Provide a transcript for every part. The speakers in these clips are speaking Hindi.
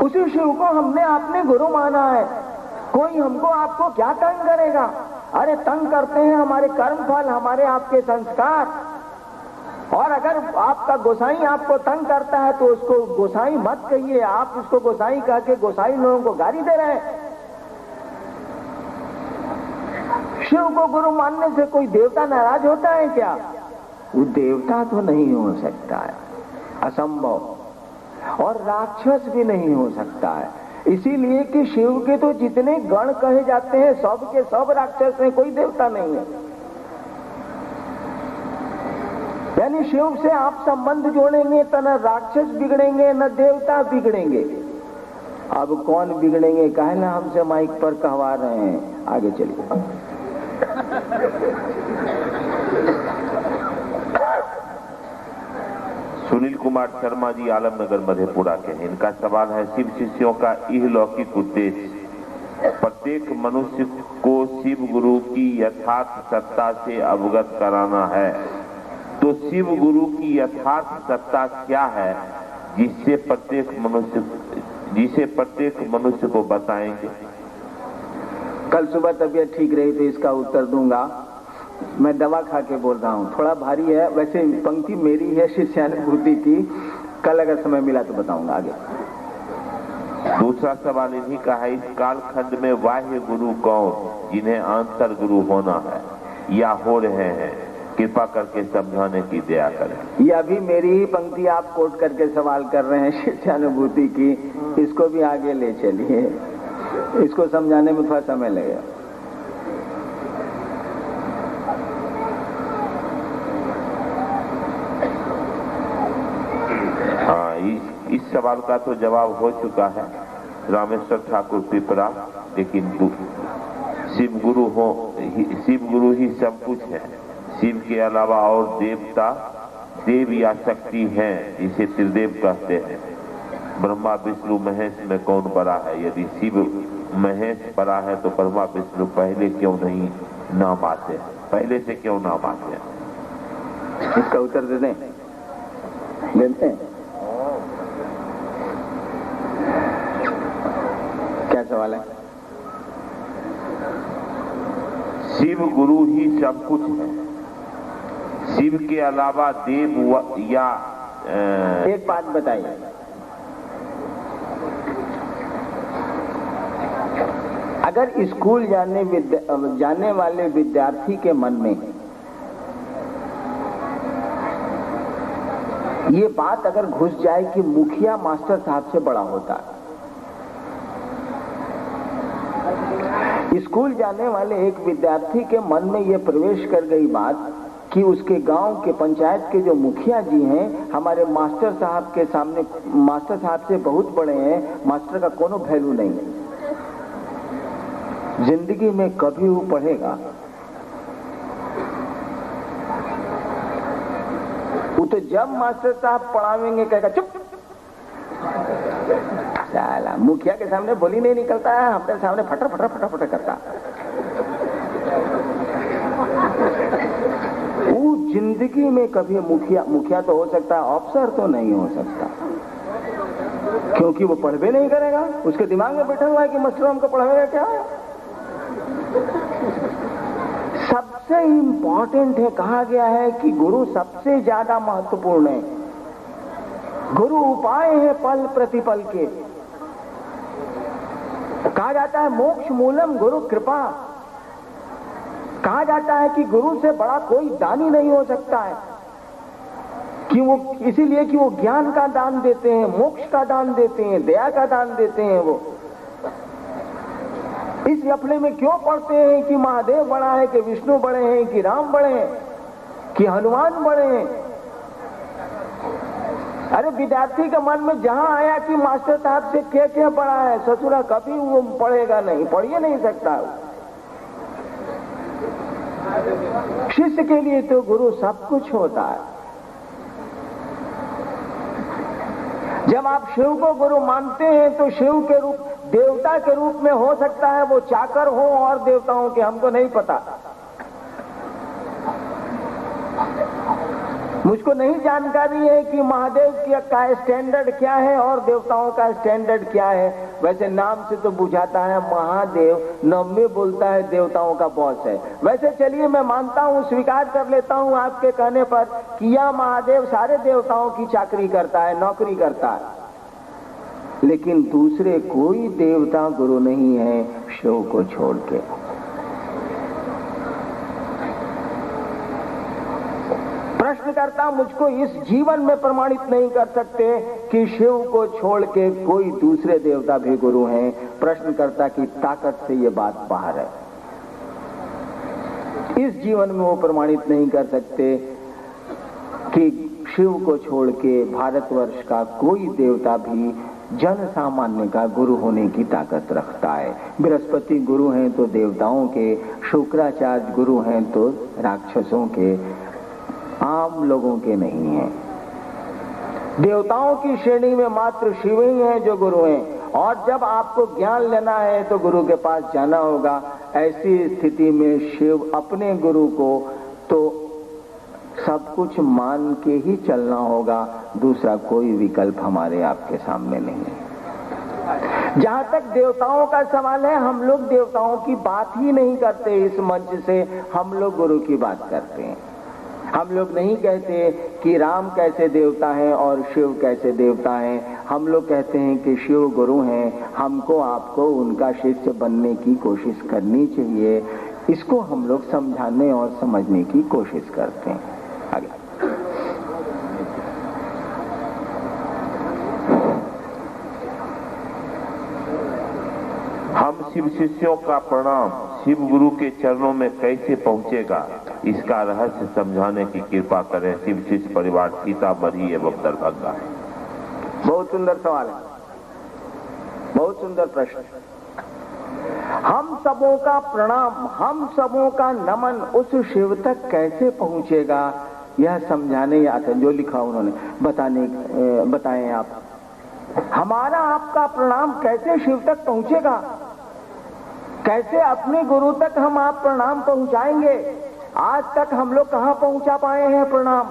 उसी शिव को हमने अपने गुरु माना है। कोई हमको आपको क्या तंग करेगा? अरे तंग करते हैं हमारे कर्म फल, हमारे आपके संस्कार। और अगर आपका गोसाई आपको तंग करता है तो उसको गोसाई मत कहिए, आप उसको गोसाई कह के गोसाई लोगों को गाली दे रहे हैं। शिव को गुरु मानने से कोई देवता नाराज होता है क्या? वो देवता तो नहीं हो सकता है, असंभव। और राक्षस भी नहीं हो सकता है, इसीलिए कि शिव के तो जितने गण कहे जाते हैं सब के सब राक्षस हैं, कोई देवता नहीं है। यानी शिव से आप संबंध जोड़ेंगे तो न राक्षस बिगड़ेंगे न देवता बिगड़ेंगे। अब कौन बिगड़ेंगे कहना हमसे माइक पर कहवा रहे हैं। आगे चलिए। सुनील कुमार शर्मा जी आलमनगर मधेपुरा के हैं। इनका सवाल है, शिव शिष्यों का इहलौकिक उद्देश्य प्रत्येक मनुष्य को शिव गुरु की यथार्थ सत्ता से अवगत कराना है, तो शिव गुरु की यथार्थ सत्ता क्या है जिसे प्रत्येक मनुष्य को बताएंगे? कल सुबह तबीयत ठीक रही तो इसका उत्तर दूंगा। मैं दवा खा के बोल रहा हूँ, थोड़ा भारी है। वैसे पंक्ति मेरी है शिष्यानुभूति की, कल अगर समय मिला तो बताऊंगा। आगे दूसरा सवाल इन्हीं का है, इस कालखंड में बाह्य गुरु कौन जिन्हें आंतर गुरु होना है या हो रहे हैं, कृपा करके समझाने की दया करें। ये अभी मेरी ही पंक्ति आप कोट करके सवाल कर रहे हैं शिष्यानुभूति की, इसको भी आगे ले चलिए, इसको समझाने में थोड़ा समय लगेगा। हाँ, इस सवाल का तो जवाब हो चुका है, रामेश्वर ठाकुर पिपरा। लेकिन शिव गुरु ही सब कुछ है। शिव के अलावा और देवता, देव या शक्ति हैं, इसे त्रिदेव कहते हैं। ब्रह्मा विष्णु महेश में कौन बड़ा है? यदि शिव महेश बड़ा है तो ब्रह्मा विष्णु पहले क्यों नहीं नाम आते हैं? पहले से क्यों नाम आते हैं? इसका उत्तर दे दें? देते हैं। क्या सवाल है? शिव गुरु ही सब कुछ है। शिव के अलावा देव या एक बात बताइए, अगर स्कूल जाने वाले विद्यार्थी के मन में ये बात अगर घुस जाए कि मुखिया मास्टर साहब से बड़ा होता है, स्कूल जाने वाले एक विद्यार्थी के मन में ये प्रवेश कर गई बात कि उसके गांव के पंचायत के जो मुखिया जी हैं हमारे मास्टर साहब के सामने, मास्टर साहब से बहुत बड़े हैं, मास्टर का कोनो वैल्यू नहीं है, जिंदगी में कभी वो पढ़ेगा। वो तो जब मास्टर साहब पढ़ावेंगे कहेगा चुप, साला मुखिया के सामने बोली नहीं निकलता है, अपने सामने फटर फटर फटर फटर करता। वो जिंदगी में कभी मुखिया तो हो सकता है, अफसर तो नहीं हो सकता, क्योंकि वो पढ़वे नहीं करेगा। उसके दिमाग में बैठा हुआ है कि मास्टर हमको पढ़ावेगा क्या। सबसे इंपॉर्टेंट है, कहा गया है कि गुरु सबसे ज्यादा महत्वपूर्ण है। गुरु उपाय है पल प्रतिपल के। कहा जाता है मोक्ष मूलम गुरु कृपा। कहा जाता है कि गुरु से बड़ा कोई दानी नहीं हो सकता है, कि वो इसीलिए कि वो ज्ञान का दान देते हैं, मोक्ष का दान देते हैं, दया का दान देते हैं। वो इस लफड़े में क्यों पढ़ते हैं कि महादेव बड़ा है, कि विष्णु बड़े हैं, कि राम बड़े हैं, कि हनुमान बड़े हैं। अरे विद्यार्थी के मन में जहां आया कि मास्टर साहब से क्या पढ़ा है, ससुरा कभी वो पढ़ेगा नहीं, पढ़िए नहीं सकता। शिष्य के लिए तो गुरु सब कुछ होता है। जब आप शिव को गुरु मानते हैं तो शिव के रूप, देवता के रूप में हो सकता है वो चाकर हो और देवताओं के, हमको नहीं पता। मुझको नहीं जानकारी है कि महादेव का स्टैंडर्ड क्या है और देवताओं का स्टैंडर्ड क्या है। वैसे नाम से तो बुझाता है महादेव, नाम में बोलता है देवताओं का बॉस है। वैसे चलिए मैं मानता हूँ, स्वीकार कर लेता हूँ आपके कहने पर कि यह महादेव सारे देवताओं की चाकरी करता है, नौकरी करता है, लेकिन दूसरे कोई देवता गुरु नहीं है शिव को छोड़ के। प्रश्नकर्ता मुझको इस जीवन में प्रमाणित नहीं कर सकते कि शिव को छोड़ के कोई दूसरे देवता भी गुरु हैं। प्रश्नकर्ता की ताकत से ये बात बाहर है। इस जीवन में वो प्रमाणित नहीं कर सकते कि शिव को छोड़ के भारतवर्ष का कोई देवता भी जन सामान्य का गुरु होने की ताकत रखता है। बृहस्पति गुरु हैं तो देवताओं के, शुक्राचार्य गुरु हैं तो राक्षसों के, आम लोगों के नहीं है। देवताओं की श्रेणी में मात्र शिव ही हैं जो गुरु हैं, और जब आपको ज्ञान लेना है तो गुरु के पास जाना होगा। ऐसी स्थिति में शिव अपने गुरु को तो सब कुछ मान के ही चलना होगा, दूसरा कोई विकल्प हमारे आपके सामने नहीं है। जहां तक देवताओं का सवाल है, हम लोग देवताओं की बात ही नहीं करते। इस मंच से हम लोग गुरु की बात करते हैं। हम लोग नहीं कहते कि राम कैसे देवता है और शिव कैसे देवता है। हम लोग कहते हैं कि शिव गुरु हैं, हमको आपको उनका शिष्य बनने की कोशिश करनी चाहिए। इसको हम लोग समझाने और समझने की कोशिश करते हैं। आगे हम शिव शिष्यों का प्रणाम शिव गुरु के चरणों में कैसे पहुंचेगा, इसका रहस्य समझाने की कृपा करें। शिव शिष्य परिवार सीतामढ़ी एवं दरभंगा। बहुत सुंदर सवाल है, बहुत सुंदर प्रश्न। हम सबों का प्रणाम, हम सबों का नमन उस शिव तक कैसे पहुंचेगा, यह समझाने या जो लिखा उन्होंने बताएं आप। हमारा आपका प्रणाम कैसे शिव तक पहुंचेगा, कैसे अपने गुरु तक हम आप प्रणाम पहुंचाएंगे। आज तक हम लोग कहां पहुंचा पाए हैं प्रणाम।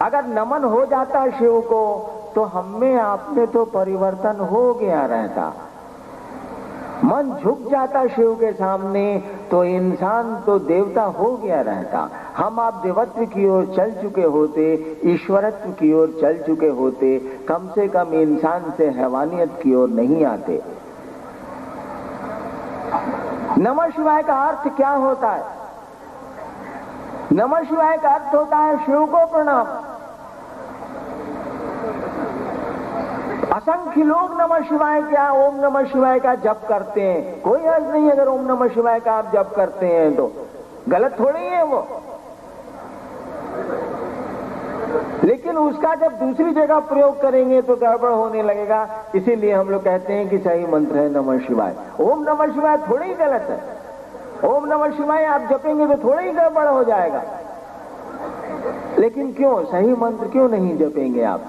अगर नमन हो जाता शिव को तो हम में आप में तो परिवर्तन हो गया रहता। मन झुक जाता शिव के सामने तो इंसान तो देवता हो गया रहता। हम आप देवत्व की ओर चल चुके होते, ईश्वरत्व की ओर चल चुके होते, कम से कम इंसान से हैवानियत की ओर नहीं आते। नमः शिवाय का अर्थ क्या होता है? नमः शिवाय का अर्थ होता है शिव को प्रणाम। असंख्य लोग नमः शिवाय क्या ओम नमः शिवाय का जप करते हैं। कोई अर्थ नहीं अगर ओम नमः शिवाय का आप जप करते हैं तो गलत थोड़ी है वो। लेकिन उसका जब दूसरी जगह प्रयोग करेंगे तो गड़बड़ होने लगेगा। इसीलिए हम लोग कहते हैं कि सही मंत्र है नमः शिवाय। ओम नमः शिवाय थोड़ी ही गलत है। ओम नमः शिवाय आप जपेंगे तो थोड़ा ही गड़बड़ हो जाएगा। लेकिन क्यों सही मंत्र क्यों नहीं जपेंगे आप?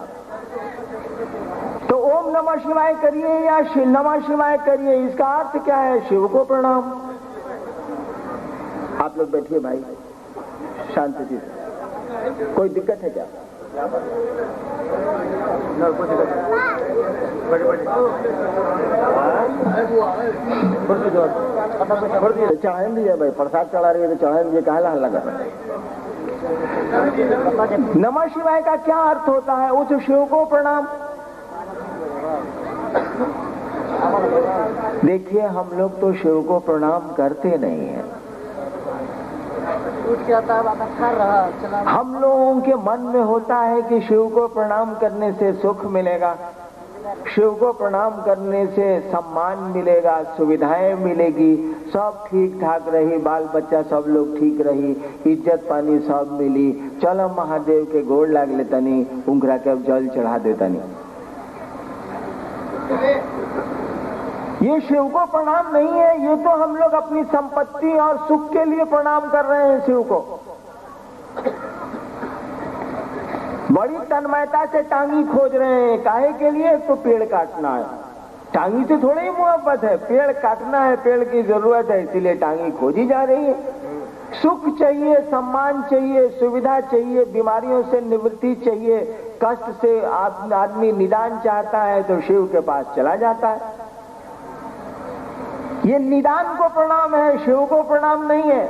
तो ओम नमः शिवाय करिए या नमः शिवाय करिए, इसका अर्थ क्या है? शिव को प्रणाम। आप लोग बैठिए भाई शांति से। कोई दिक्कत है क्या? चढ़ाएं दिए भाई, प्रसाद चढ़ा रही है तो चढ़ाएं दिए, काहे हल्ला कर रहे हैं? नमः शिवाय का क्या अर्थ होता है? उस शिव को प्रणाम। देखिए हम लोग तो शिव को प्रणाम करते नहीं हैं। हम लोगों के मन में होता है कि शिव को प्रणाम करने से सुख मिलेगा, शिव को प्रणाम करने से सम्मान मिलेगा, सुविधाएं मिलेगी, सब ठीक ठाक रही, बाल बच्चा सब लोग ठीक रही, इज्जत पानी सब मिली, चलो महादेव के गोड़ लाग ले तनी, उंगरा के अब जल चढ़ा दे तनी। ये शिव को प्रणाम नहीं है, ये तो हम लोग अपनी संपत्ति और सुख के लिए प्रणाम कर रहे हैं शिव को। बड़ी तन्मयता से टांगी खोज रहे हैं। काहे के लिए? तो पेड़ काटना है। टांगी से थोड़ी ही मोहब्बत है, पेड़ काटना है, पेड़ की जरूरत है, इसीलिए टांगी खोजी जा रही है। सुख चाहिए, सम्मान चाहिए, सुविधा चाहिए, बीमारियों से निवृत्ति चाहिए, कष्ट से आदमी निदान चाहता है तो शिव के पास चला जाता है। ये निदान को प्रणाम है, शिव को प्रणाम नहीं है।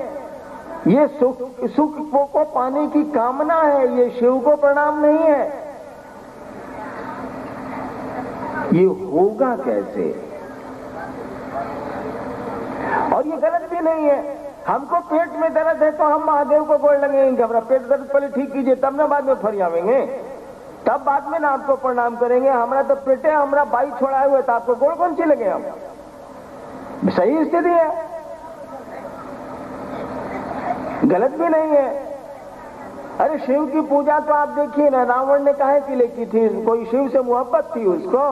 ये सुख को पाने की कामना है, ये शिव को प्रणाम नहीं है। ये होगा कैसे? और ये गलत भी नहीं है। हमको पेट में दर्द है तो हम महादेव को गोड़ लगेंगे, हमारा पेट दर्द पहले ठीक कीजिए तब ना बाद में फरियावेंगे, तब बाद में ना आपको प्रणाम करेंगे। हमारा तो पेटे हमारा बाई छोड़ाए हुए, तो आपको गोड़ कौन सी लगे? हम सही स्थिति है, गलत भी नहीं है। अरे शिव की पूजा तो आप देखिए ना, रावण ने काहे के लिए की थी? कोई शिव से मोहब्बत थी उसको?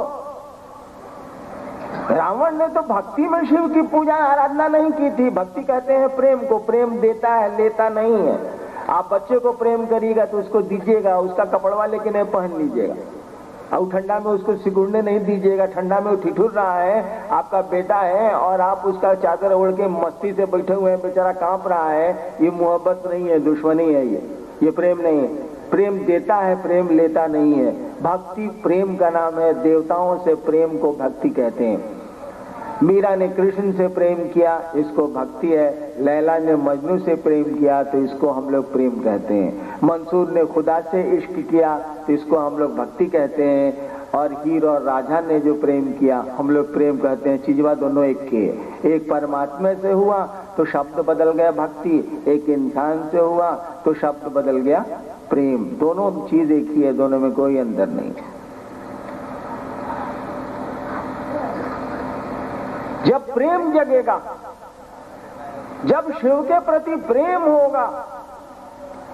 रावण ने तो भक्ति में शिव की पूजा आराधना नहीं की थी। भक्ति कहते हैं प्रेम को, प्रेम देता है, लेता नहीं है। आप बच्चे को प्रेम करिएगा तो उसको दीजिएगा, उसका कपड़वा लेके नहीं पहन लीजिएगा और ठंडा में उसको सिकुड़ने नहीं दीजिएगा। ठंडा में वो ठिठुर रहा है, आपका बेटा है, और आप उसका चादर ओढ़ के मस्ती से बैठे हुए हैं, बेचारा कांप रहा है। ये मोहब्बत नहीं है, दुश्मनी है। ये प्रेम नहीं है। प्रेम देता है, प्रेम लेता नहीं है। भक्ति प्रेम का नाम है। देवताओं से प्रेम को भक्ति कहते हैं। मीरा ने कृष्ण से प्रेम किया, इसको भक्ति है। लैला ने मजनू से प्रेम किया तो इसको हम लोग प्रेम कहते हैं। मंसूर ने खुदा से इश्क किया तो इसको हम लोग भक्ति कहते हैं। और हीर और राजा ने जो प्रेम किया हम लोग प्रेम कहते हैं। चीजवा दोनों एक के, एक परमात्मा से हुआ तो शब्द बदल गया भक्ति, एक इंसान से हुआ तो शब्द बदल गया प्रेम। दोनों चीज एक ही है, दोनों में कोई अंतर नहीं है। जब प्रेम जगेगा, जब शिव के प्रति प्रेम होगा,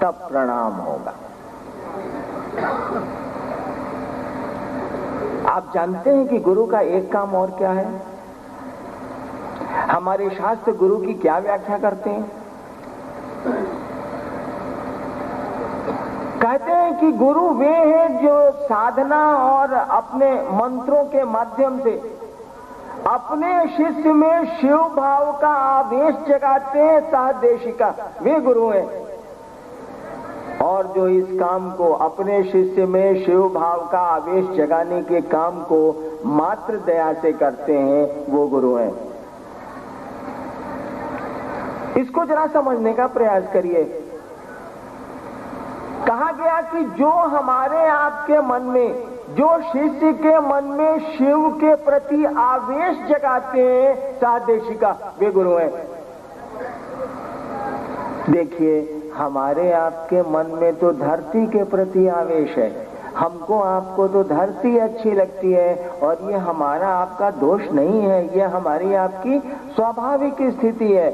तब प्रणाम होगा। आप जानते हैं कि गुरु का एक काम और क्या है? हमारे शास्त्र गुरु की क्या व्याख्या करते हैं? कहते हैं कि गुरु वे हैं जो साधना और अपने मंत्रों के माध्यम से अपने शिष्य में शिव भाव का आवेश जगाते हैं। सहदेशिका वे गुरु हैं। और जो इस काम को, अपने शिष्य में शिव भाव का आवेश जगाने के काम को मात्र दया से करते हैं, वो गुरु हैं। इसको जरा समझने का प्रयास करिए। कहा गया कि जो हमारे आपके मन में, जो शिष्य के मन में शिव के प्रति आवेश जगाते हैं, सहदेशिका वे गुरु हैं। देखिए, हमारे आपके मन में तो धरती के प्रति आवेश है। हमको आपको तो धरती अच्छी लगती है, और ये हमारा आपका दोष नहीं है, ये हमारी आपकी स्वाभाविक स्थिति है,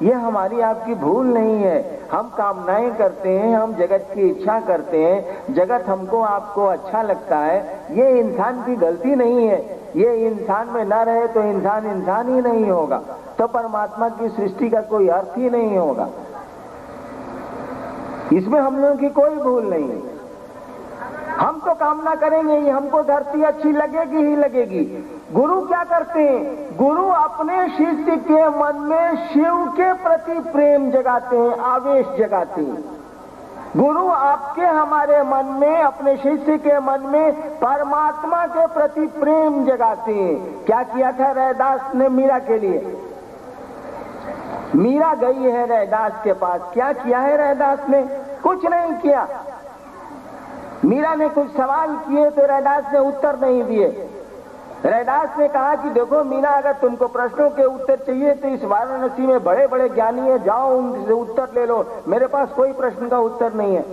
ये हमारी आपकी भूल नहीं है। हम कामनाएं करते हैं, हम जगत की इच्छा करते हैं, जगत हमको आपको अच्छा लगता है, ये इंसान की गलती नहीं है। ये इंसान में न रहे तो इंसान इंसान ही नहीं होगा, तो परमात्मा की सृष्टि का कोई अर्थ ही नहीं होगा। इसमें हम लोगों की कोई भूल नहीं है। हम तो कामना करेंगे ही, हमको धरती अच्छी लगेगी ही लगेगी। गुरु क्या करते हैं? गुरु अपने शिष्य के मन में शिव के प्रति प्रेम जगाते हैं, आवेश जगाते हैं। गुरु आपके हमारे मन में, अपने शिष्य के मन में परमात्मा के प्रति प्रेम जगाते हैं। क्या किया था रैदास ने मीरा के लिए? मीरा गई है रैदास के पास, क्या किया है रैदास ने? कुछ नहीं किया। मीरा ने कुछ सवाल किए तो रैदास ने उत्तर नहीं दिए। रैदास ने कहा कि देखो मीरा, अगर तुमको प्रश्नों के उत्तर चाहिए तो इस वाराणसी में बड़े बड़े ज्ञानी है, जाओ उनसे उत्तर ले लो, मेरे पास कोई प्रश्न का उत्तर नहीं है।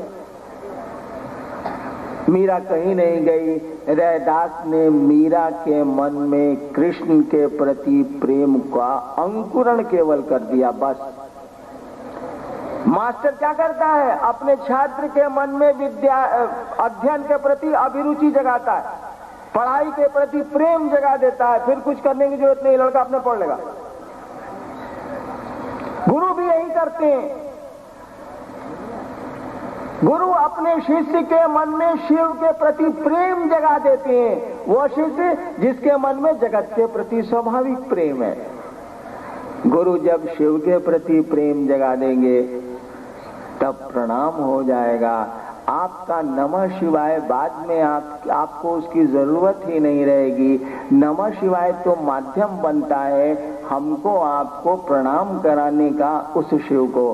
मीरा कहीं नहीं गई। रैदास ने मीरा के मन में कृष्ण के प्रति प्रेम का अंकुरण केवल कर दिया, बस। मास्टर क्या करता है? अपने छात्र के मन में विद्या, अध्ययन के प्रति अभिरुचि जगाता है, पढ़ाई के प्रति प्रेम जगा देता है, फिर कुछ करने की जरूरत नहीं, लड़का अपने पढ़ लेगा। गुरु भी यही करते हैं। गुरु अपने शिष्य के मन में शिव के प्रति प्रेम जगा देते हैं। वो शिष्य जिसके मन में जगत के प्रति स्वाभाविक प्रेम है। गुरु जब शिव के प्रति प्रेम जगा देंगे तब प्रणाम हो जाएगा। आपका नमः शिवाय बाद में आपको उसकी जरूरत ही नहीं रहेगी। नमः शिवाय तो माध्यम बनता है हमको आपको प्रणाम कराने का उस शिव को।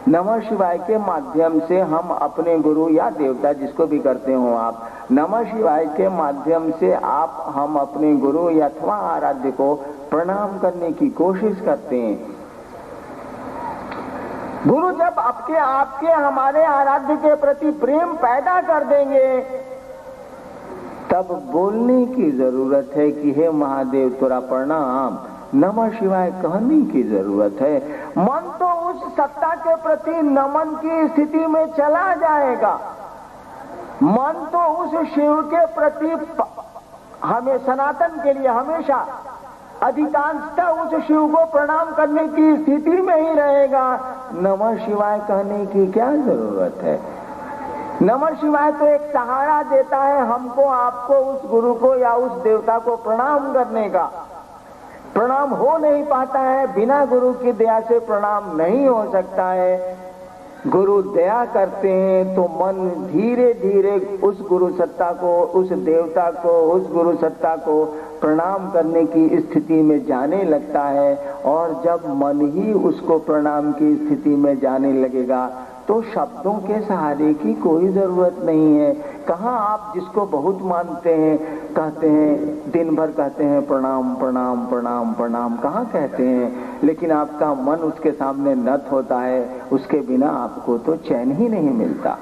नमः शिवाय के माध्यम से हम अपने गुरु या देवता जिसको भी करते हो आप, नमः शिवाय के माध्यम से हम अपने गुरु अथवा आराध्य को प्रणाम करने की कोशिश करते हैं। गुरु जब आपके हमारे आराध्य के प्रति प्रेम पैदा कर देंगे तब बोलने की जरूरत है कि हे महादेव तेरा प्रणाम, नमः शिवाय कहने की जरूरत है। मन तो उस सत्ता के प्रति नमन की स्थिति में चला जाएगा। मन तो उस शिव के प्रति हमें सनातन के लिए हमेशा अधिकांशतः उस शिव को प्रणाम करने की स्थिति में ही रहेगा। नमः शिवाय कहने की क्या जरूरत है? नमः शिवाय तो एक सहारा देता है हमको आपको उस गुरु को या उस देवता को प्रणाम करने का। प्रणाम हो नहीं पाता है, बिना गुरु की दया से प्रणाम नहीं हो सकता है। गुरु दया करते हैं तो मन धीरे धीरे उस गुरु सत्ता को, उस देवता को, उस गुरु सत्ता को प्रणाम करने की स्थिति में जाने लगता है। और जब मन ही उसको प्रणाम की स्थिति में जाने लगेगा तो शब्दों के सहारे की कोई जरूरत नहीं है। कहाँ आप जिसको बहुत मानते हैं कहते हैं, दिन भर कहते हैं प्रणाम प्रणाम प्रणाम प्रणाम, कहाँ कहते हैं, लेकिन आपका मन उसके सामने नत होता है, उसके बिना आपको तो चैन ही नहीं मिलता।